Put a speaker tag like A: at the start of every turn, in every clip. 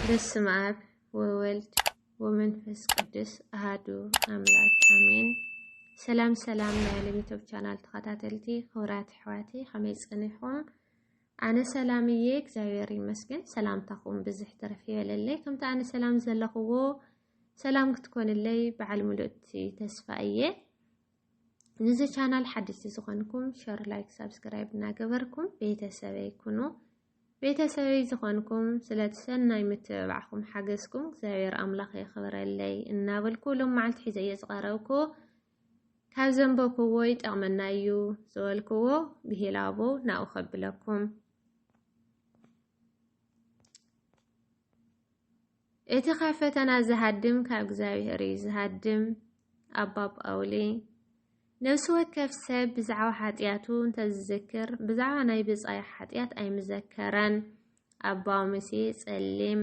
A: በስመ አብ ወወልድ ወመንፈስ ቅዱስ አሐዱ አምላክ አሜን። ሰላም ናይ ዩቲዩብ ቻናል ተኸታተልቲ ክብራት ኣሕዋቲ ከመይ ፀኒሕኩም? ኣነ ሰላምዬ እግዚአብሔር ይመስገን። ሰላምታኩም ብዙሕ ትረፍ ይበለለይ። ከምቲ ኣነ ሰላም ዘለኽዎ ሰላም ክትኮንለይ በዓል ሙሉእቲ ተስፋ እየ። ነዚ ቻናል ሓድሽቲ ዝኾንኩም ሸር ላይክ ሰብስክራይብ እናገበርኩም ቤተሰበይ ኩኑ። ቤተሰበይ ዝኾንኩም ስለተሰናይ ምትብባዕኩም ሓገዝኩም እግዚአብሔር ኣምላኽ ይኽብረለይ እናበልኩ ሎም መዓልቲ ሒዘየ ዝቐረብኩ ካብ ዘንበብክዎ ይጠቕመና እዩ ዝበልክዎ ብሂላቦ ናኡ ከብለኩም። እቲ ካብ ፈተና ዝሃድም ካብ እግዚአብሔር እዩ ዝሃድም። ኣባ ጳውሊ ነፍሲ ወከፍ ሰብ ብዛዕባ ሓጢያቱ እንተዝዝክር ብዛዕባ ናይ ብፃይ ሓጢያት ኣይምዘከረን። ኣባ ሙሴ ጸሊም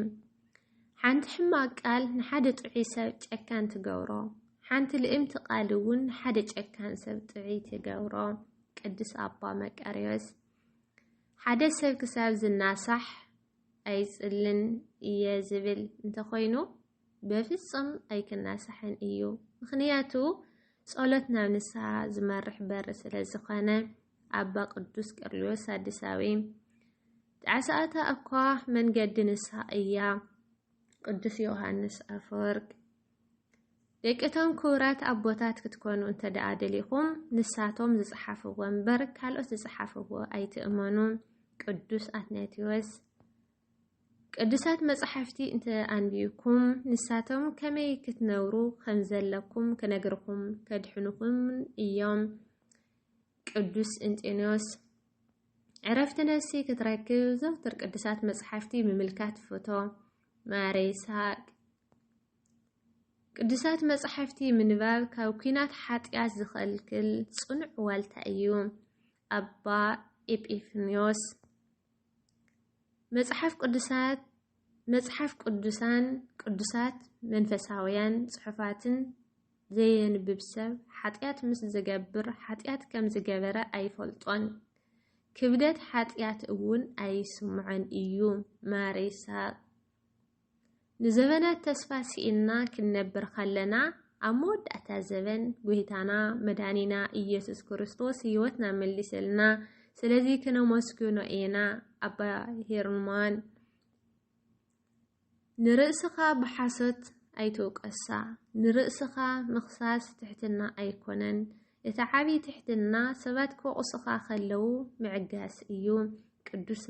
A: ሓንቲ ሕማቅ ቃል ንሓደ ጥዑይ ሰብ ጨካን ትገብሮ፣ ሓንቲ ልእምቲ ቃል እውን ንሓደ ጨካን ሰብ ጥዑይ ትገብሮ። ቅዱስ ኣባ መቃርዮስ ሓደ ሰብ ክሳብ ዝናሳሕ ኣይጽልን እየ ዝብል እንተኾይኑ በፍጹም ኣይክናሳሕን እዩ። ምክንያቱ ጸሎት ናብ ንስሓ ዝመርሕ በር ስለ ዝኾነ። ኣባ ቅዱስ ቄርሎስ ሳድሳዊ ጣዕሳእታ እኳ መንገዲ ንስሓ እያ። ቅዱስ ዮሃንስ ኣፈወርቅ ደቂቶም ክቡራት ኣቦታት ክትኮኑ እንተደኣ ደሊኹም ንሳቶም ዝጽሓፍዎ እምበር ካልኦት ዝጽሓፍዎ ኣይትእመኑ። ቅዱስ አትናቴዎስ ቅዱሳት መጽሓፍቲ እንተ አንቢብኩም ንሳቶም ከመይ ክትነብሩ ከም ዘለኩም ክነግርኩም ከድሕኑኩም እዮም። ቅዱስ እንጤኖስ ዕረፍቲ ነፍሲ ክትረክብ ዘውትር ቅዱሳት መጽሓፍቲ ምምልካት ፍቶ። ማርያ ይስሐቅ ቅዱሳት መጽሓፍቲ ምንባብ ካብ ኩናት ሓጢያት ዝኸልክል ጽኑዕ ዋልታ እዩ። ኣባ ኤጲፋንዮስ መጽሓፍ ቅዱሳት መንፈሳውያን ጽሑፋትን ዘየንብብ ሰብ ሓጢያት ምስ ዝገብር ሓጢያት ከም ዝገበረ ኣይፈልጦን፣ ክብደት ሓጢያት እውን ኣይስምዖን እዩ። ማርያ ይስሐቅ ንዘበናት ተስፋ ሲኢና ክንነብር ከለና ኣብ መወዳእታ ዘበን ጎይታና መድኃኒና ኢየሱስ ክርስቶስ ህይወትና መሊሰልና፣ ስለዚ ክነመስግኖ ኢና። ኣባ ሄርሞን ንርእስኻ ብሓሶት ኣይትውቀሳ፣ ንርእስኻ ምኽሳስ ትሕትና ኣይኮነን። እቲ ዓብይ ትሕትና ሰባት ክወቕሱኻ ከለው ምዕጋስ እዩ። ቅዱስ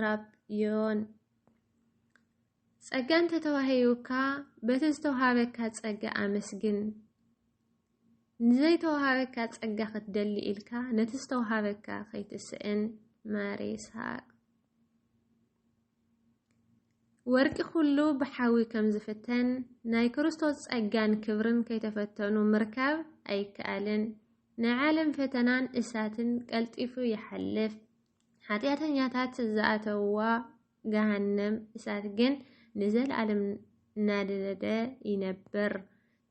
A: ራብዮን ጸጋ እንተተዋሂዩካ በቲ ዝተውሃበካ ጸጋ ኣመስግን፣ ንዘይተውሃበካ ጸጋ ክትደሊ ኢልካ ነቲ ዝተውሃበካ ከይትስእን። ማርያ ይስሐቅ ወርቂ ኩሉ ብሓዊ ከም ዝፍተን ናይ ክርስቶስ ጸጋን ክብርን ከይተፈተኑ ምርካብ ኣይከኣልን። ናይ ዓለም ፈተናን እሳትን ቀልጢፉ ይሓልፍ፣ ሓጢያተኛታት ዝኣተውዋ ገሃነም እሳት ግን ንዘለዓለም እናደደ ይነብር።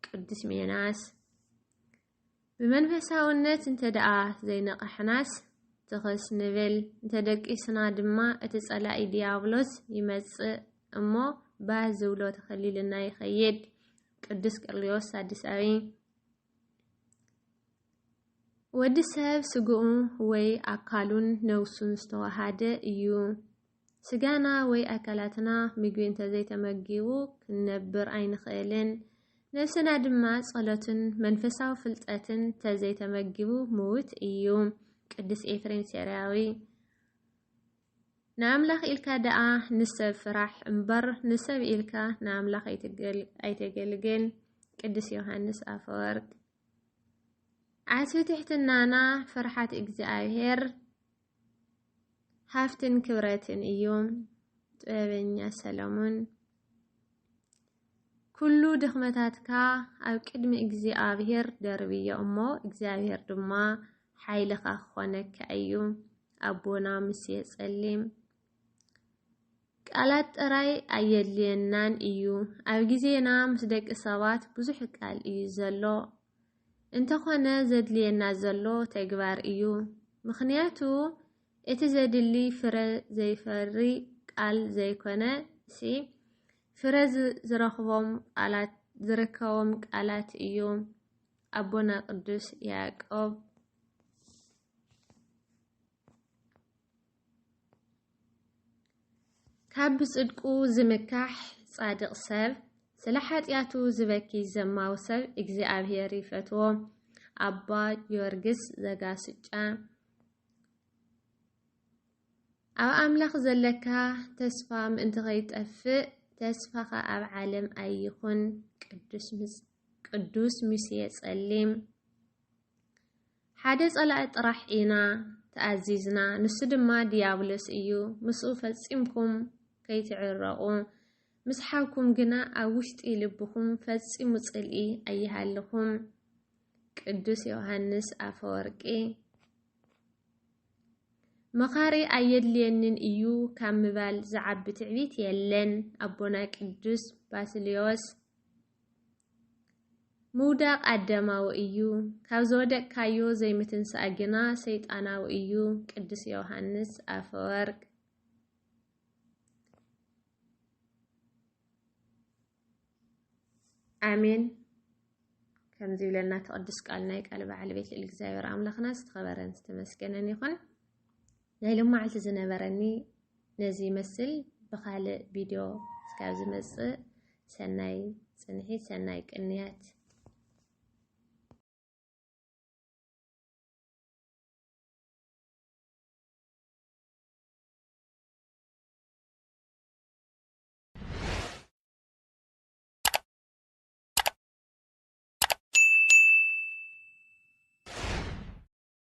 A: ቅዱስ ሜናስ ብመንፈሳውነት እንተደኣ ዘይነቕሕናስ ትኽስ ንብል፣ እንተደቂስና ድማ እቲ ጸላኢ ዲያብሎስ ይመጽእ እሞ ባህ ዝብሎ ተኸሊልና ይኸይድ። ቅዱስ ቄርሎስ ሳድሳዊ ወዲ ሰብ ስግኡ ወይ ኣካሉን ነውሱን ዝተዋሃደ እዩ። ስጋና ወይ ኣካላትና ምግቢ እንተዘይተመጊቡ ክንነብር ኣይንኽእልን። ነፍስና ድማ ጸሎትን መንፈሳዊ ፍልጠትን እንተዘይተመጊቡ ምውት እዩ። ቅዱስ ኤፍሬም ሴርያዊ ንኣምላኽ ኢልካ ደኣ ንሰብ ፍራሕ እምበር ንሰብ ኢልካ ንኣምላኽ ኣይተገልግል። ቅዱስ ዮሃንስ ኣፈወርቅ ዓስቢ ትሕትናና ፍርሓት እግዚአብሔር ሃፍትን ክብረትን እዩ። ጥበበኛ ሰሎሞን ኩሉ ድኽመታትካ ኣብ ቅድሚ እግዚአብሔር ደርብዮ እሞ እግዚአብሔር ድማ ሓይልኻ ክኾነካ እዩ። ኣቦና ሙሴ ጸሊም ቃላት ጥራይ ኣየድልየናን እዩ። ኣብ ግዜና ምስ ደቂ ሰባት ብዙሕ ቃል እዩ ዘሎ፣ እንተኾነ ዘድልየና ዘሎ ተግባር እዩ። ምክንያቱ እቲ ዘድሊ ፍረ ዘይፈሪ ቃል ዘይኮነ سي فرز زرخوم قالات زركوم قالات إيوم أبونا قدوس يعقوب كاب صدقو زمكاح صادق سب سلحات ياتو زبكي زماو سب እግዚአብሔር ይፈትዎ አባ ጊዮርጊስ ዘጋስጫ ኣብ ኣምላኽ ዘለካ ተስፋ ምእንቲ ከይጠፍእ ተስፋኻ ኣብ ዓለም ኣይኹን ቅዱስ ሙሴ ጸሊም ሓደ ጸላእ ጥራሕ ኢና ተኣዚዝና ንሱ ድማ ዲያብሎስ እዩ ምስኡ ፈጺምኩም ከይትዕረቁ ምስሓኩም ግና ኣብ ውሽጢ ልብኩም ፈጺሙ ጽልኢ ኣይሃልኩም ቅዱስ ዮሐንስ አፈወርቂ መኻሪ ኣየድልየንን እዩ ካብ ምባል ዝዓቢ ትዕቢት የለን ኣቦና ቅዱስ ባስልዮስ ሙዳቕ ኣደማዊ እዩ ካብ ዝወደቅካዮ ዘይምትንሳእ ግና ሰይጣናዊ እዩ ቅዱስ ዮሐንስ አፈወርቅ አሜን ከምዚ ብለና ተቀድስ ቃልና ቃል ባዓል ቤት እግዚአብሔር አምላኽና ዝተኸበረን ዝተመስገነን ይኹን ናይ ልማዓልቲ ዝነበረኒ ነዚ መስል በኻልእ ቪድዮ እስካብ ዝመጽእ ሰናይ ጽንሒት ሰናይ ቅንያት